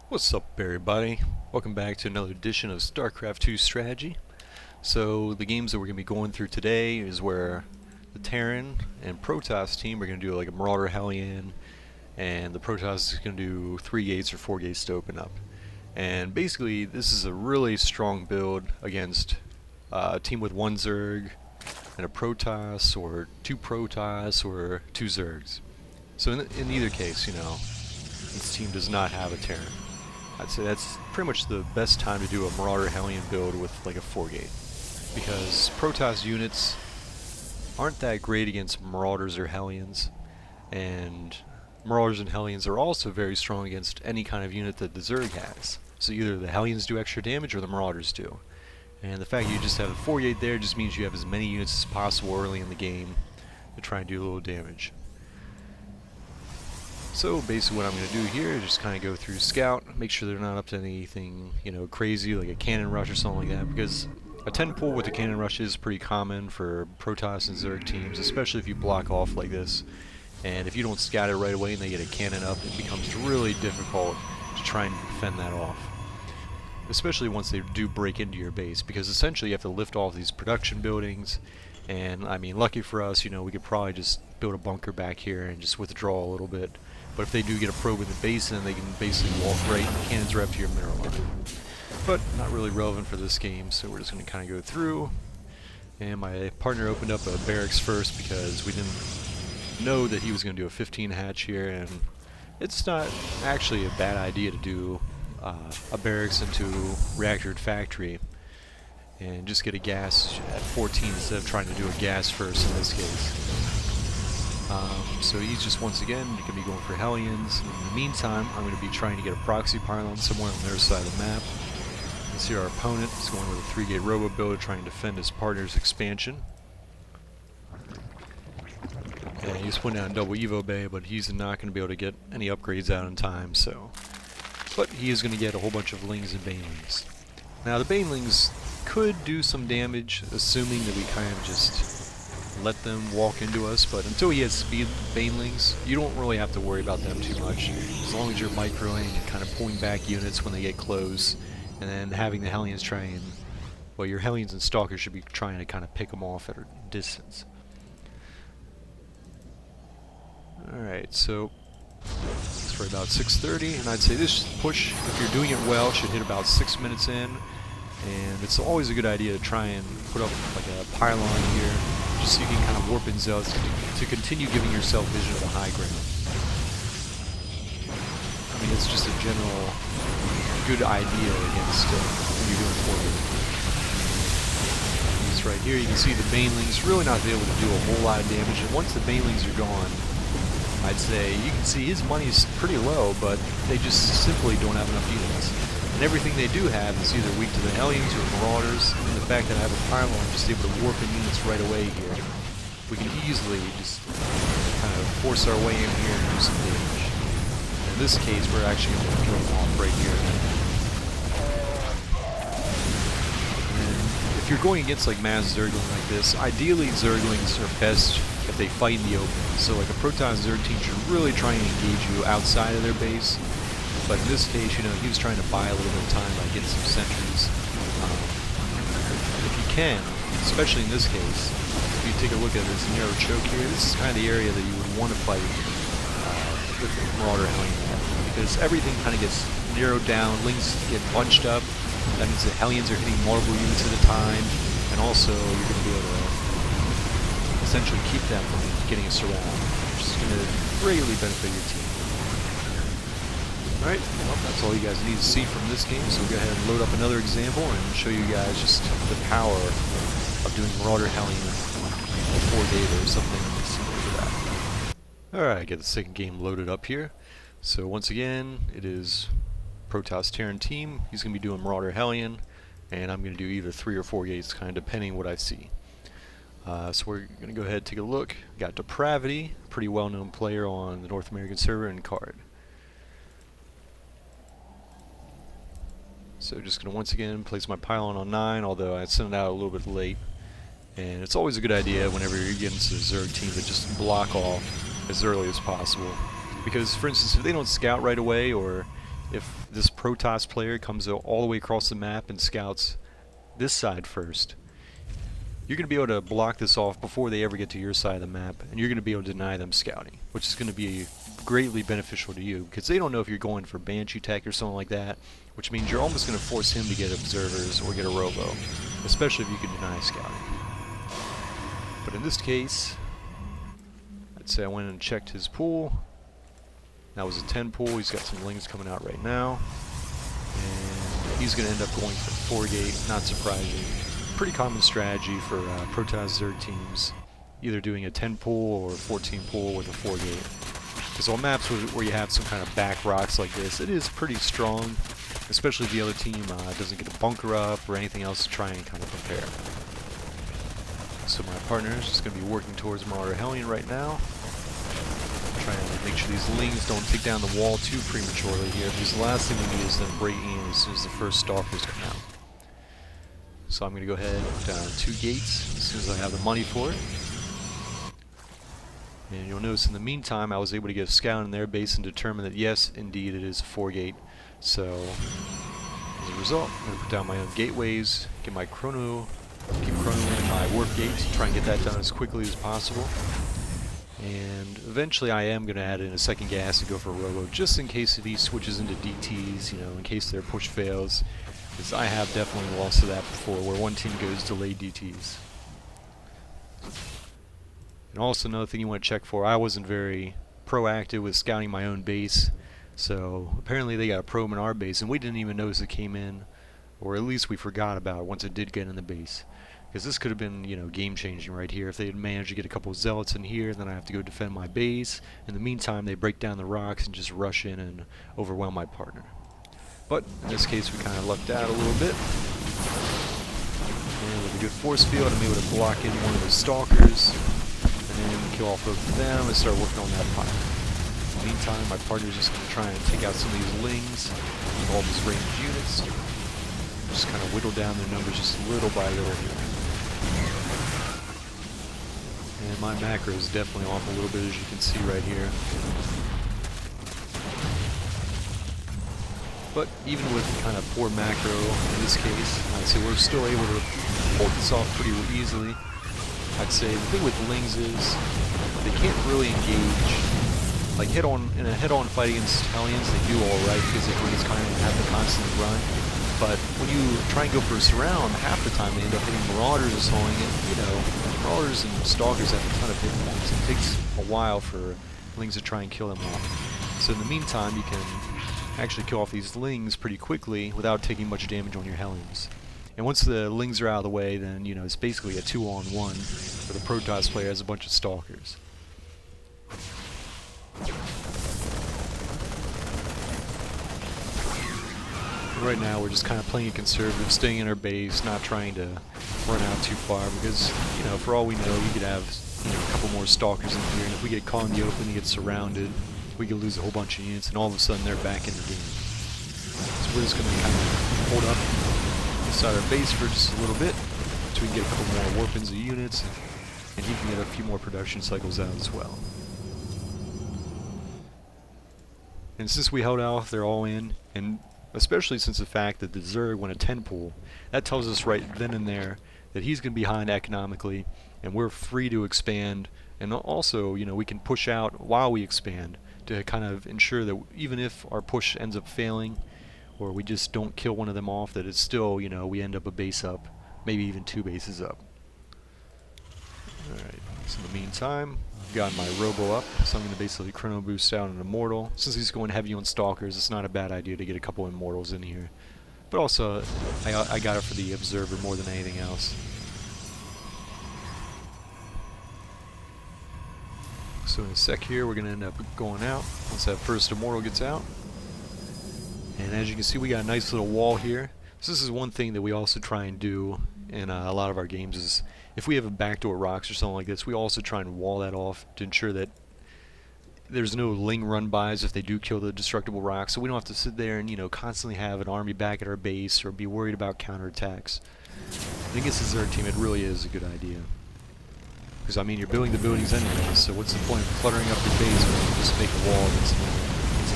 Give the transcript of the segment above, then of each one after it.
What's up, everybody? Welcome back to another edition of StarCraft 2 Strategy. So the games that we're going to be going through today is where the Terran and Protoss team are going to do like a Marauder Hellion, and the Protoss is going to do 3 gates or 4 gates to open up. And basically this is a really strong build against a team with 1 Zerg and a Protoss, or 2 Protoss, or 2 Zergs. So in either case, this team does not have a Terran. I'd say that's pretty much the best time to do a Marauder Hellion build with like a 4-gate, because Protoss units aren't that great against Marauders or Hellions, and Marauders and Hellions are also very strong against any kind of unit that the Zerg has. So either the Hellions do extra damage or the Marauders do. And the fact that you just have a 4-gate there just means you have as many units as possible early in the game to try and do a little damage. So basically what I'm going to do here is just kind of go through scout, make sure they're not up to anything, crazy like a cannon rush or something like that, because a 10 pull with a cannon rush is pretty common for Protoss and Zerg teams, especially if you block off like this. And if you don't scout it right away and they get a cannon up, it becomes really difficult to try and defend that off. Especially once they do break into your base, because essentially you have to lift off these production buildings. And I mean, lucky for us, we could probably just build a bunker back here and just withdraw a little bit. But if they do get a probe in the basin, they can basically walk right, cannons right up to your mineral line. But not really relevant for this game, so we're just going to kind of go through. And my partner opened up a barracks first because we didn't know that he was going to do a 15 hatch here, and it's not actually a bad idea to do a barracks into reactor factory and just get a gas at 14 instead of trying to do a gas first in this case. So he's just once again going to be going for Hellions. In the meantime, I'm going to be trying to get a proxy pylon somewhere on their side of the map. You can see our opponent is going with a 3-gate robo build trying to defend his partner's expansion. And he's putting down double Evo Bay, but he's not going to be able to get any upgrades out in time, so. But he is going to get a whole bunch of Lings and Banelings. Now the Banelings could do some damage, assuming that we kind of just let them walk into us, but until he has speed Banelings, you don't really have to worry about them too much, as long as you're microing and kind of pulling back units when they get close, and then having the Hellions try and, well, your Hellions and Stalkers should be trying to kind of pick them off at a distance. Alright, so it's right about 6:30, and I'd say this push, if you're doing it well, should hit about 6 minutes in, and it's always a good idea to try and put up like a pylon here, just so you can kind of warp in zealots to continue giving yourself vision of the high ground. I mean, it's just a general good idea against when you're doing forward. This right here, you can see the Banelings really not able to do a whole lot of damage, and once the Banelings are gone, I'd say you can see his money's pretty low, but they just simply don't have enough units. And everything they do have is either weak to the Hellions or Marauders, and the fact that I have a pylon just able to warp in units right away here, we can easily just kind of force our way in here and do some damage. In this case, we're actually going to throw them off right here. And if you're going against like mass Zergling like this, ideally Zerglings are best if they fight in the open. So like a Protoss Zerg team should really try and engage you outside of their base. But in this case, he was trying to buy a little bit of time by getting some sentries. If you can, especially in this case, if you take a look at this narrow choke here, this is kind of the area that you would want to fight with Marauder Hellion at, because everything kind of gets narrowed down, Lings get bunched up, that means the Hellions are hitting multiple units at a time, and also you're going to be able to essentially keep them from getting a surround, which is going to greatly benefit your team. Alright, well, that's all you guys need to see from this game, so we'll go ahead and load up another example and show you guys just the power of doing Marauder Hellion 4-gate or something similar to that. Alright, get the second game loaded up here. So once again, it is Protoss Terran team. He's going to be doing Marauder Hellion, and I'm going to do either 3 or 4 gates, kind of depending what I see. So we're going to go ahead and take a look. Got Depravity, pretty well-known player on the North American server, and card. So just going to once again place my pylon on 9, although I sent it out a little bit late. And it's always a good idea whenever you're getting to a Zerg team to just block off as early as possible. Because, for instance, if they don't scout right away, or if this protoss player comes all the way across the map and scouts this side first, you're going to be able to block this off before they ever get to your side of the map, and you're going to be able to deny them scouting, which is going to be greatly beneficial to you, because they don't know if you're going for Banshee tech or something like that, which means you're almost going to force him to get observers or get a robo, especially if you can deny scouting. But in this case, I'd say I went and checked his pool. That was a 10 pool. He's got some lings coming out right now, and he's going to end up going for 4-gate, not surprising. Pretty common strategy for protoss zerg teams, either doing a 10 pool or a 14 pool with a 4-gate. Because on maps where you have some kind of back rocks like this, it is pretty strong, especially if the other team doesn't get a bunker up or anything else to try and kind of prepare. So my partner is just going to be working towards Marauder Hellion right now, trying to make sure these lings don't take down the wall too prematurely here, because the last thing we need is them breaking in as soon as the first stalkers come out. So I'm going to go ahead and put down 2 gates as soon as I have the money for it. And you'll notice in the meantime I was able to get a scout in their base and determine that yes, indeed it is a 4-gate. So as a result, I'm going to put down my own gateways, get my chrono, keep chronoing my warp gate, try and get that done as quickly as possible. And eventually I am going to add in a second gas and go for a robo, just in case if he switches into DTs, you know, in case their push fails. Because I have definitely lost to that before, where one team goes delayed DTs. And also another thing you want to check for, I wasn't very proactive with scouting my own base, so apparently they got a probe in our base, and we didn't even notice it came in, or at least we forgot about it once it did get in the base. Because this could have been, you know, game-changing right here. If they had managed to get a couple of zealots in here, then I have to go defend my base. In the meantime, they break down the rocks and just rush in and overwhelm my partner. But in this case, we kind of lucked out a little bit. And with a good force field, I'm able to block in one of the stalkers, and then kill off both of them and start working on that pile. In the meantime, my partner's just going to try and take out some of these lings, all these ranged units. Just kind of whittle down their numbers just little by little here. And my macro is definitely off a little bit, as you can see right here. But even with kind of poor macro in this case, I'd say we're still able to hold this off pretty easily. I'd say the thing with lings is they can't really engage, like in a head-on fight against Hellions, they do alright because the lings kind of have to constantly run. But when you try and go for a surround, half the time they end up hitting Marauders or something, and you know, Marauders and Stalkers have a ton of hit points. It takes a while for lings to try and kill them off. So in the meantime, you can actually kill off these lings pretty quickly without taking much damage on your Hellions. And once the lings are out of the way, then you know it's basically a 2-on-1 where the protoss player has a bunch of stalkers. Right now we're just kind of playing it conservative, staying in our base, not trying to run out too far, because you know, for all we know, we could have, you know, a couple more stalkers in here, and if we get caught in the open and get surrounded, we could lose a whole bunch of units, and all of a sudden they're back in the game. So we're just going to kind of hold up inside our base for just a little bit, so we can get a couple more warpins of units, and he can get a few more production cycles out as well. And since we held out, they're all in, and especially since the fact that the Zerg went a 10 pool, that tells us right then and there that he's going to be behind economically, and we're free to expand, and also, you know, we can push out while we expand to kind of ensure that even if our push ends up failing, or we just don't kill one of them off, that it's still, you know, we end up a base up, maybe even 2 bases up. Alright, so in the meantime, I've got my robo up, so I'm going to basically chrono boost out an immortal. Since he's going heavy on stalkers, it's not a bad idea to get a couple immortals in here. But also, I got it for the observer more than anything else. So in a sec here, we're going to end up going out once that first immortal gets out. And as you can see, we got a nice little wall here. So this is one thing that we also try and do in a lot of our games, is if we have a backdoor rocks or something like this, we also try and wall that off to ensure that there's no ling run-bys if they do kill the destructible rocks, so we don't have to sit there and, you know, constantly have an army back at our base or be worried about counterattacks. I think against the Zerg team, it really is a good idea. Because, I mean, you're building the buildings anyway, so what's the point of cluttering up your base when you can just make a wall against a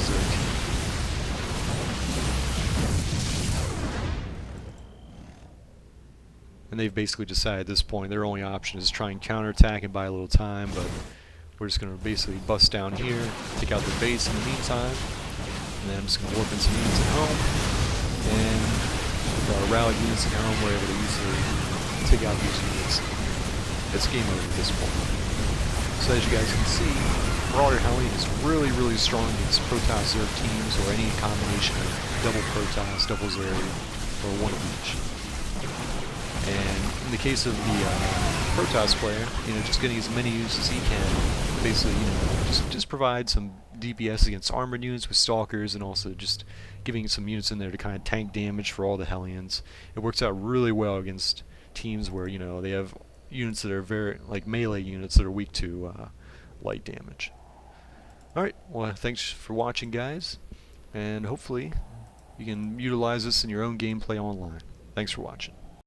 Zerg team? and they've basically decided at this point their only option is try and counterattack and buy a little time, but we're just going to basically bust down here, take out their base in the meantime, and then I'm just going to warp in some units at home, and with our rallied units at home, we're able to easily take out these units. It's game over at this point. So as you guys can see, Marauder Hellion is really, really strong against protoss zerg teams, or any combination of double protoss, double zerg, or one of each. And in the case of the protoss player, just getting as many units as he can, basically, just provide some DPS against armored units with stalkers, and also just giving some units in there to kind of tank damage for all the Hellions. It works out really well against teams where they have units that are very melee units that are weak to light damage. Alright, well, thanks for watching, guys, and hopefully you can utilize this in your own gameplay online. Thanks for watching.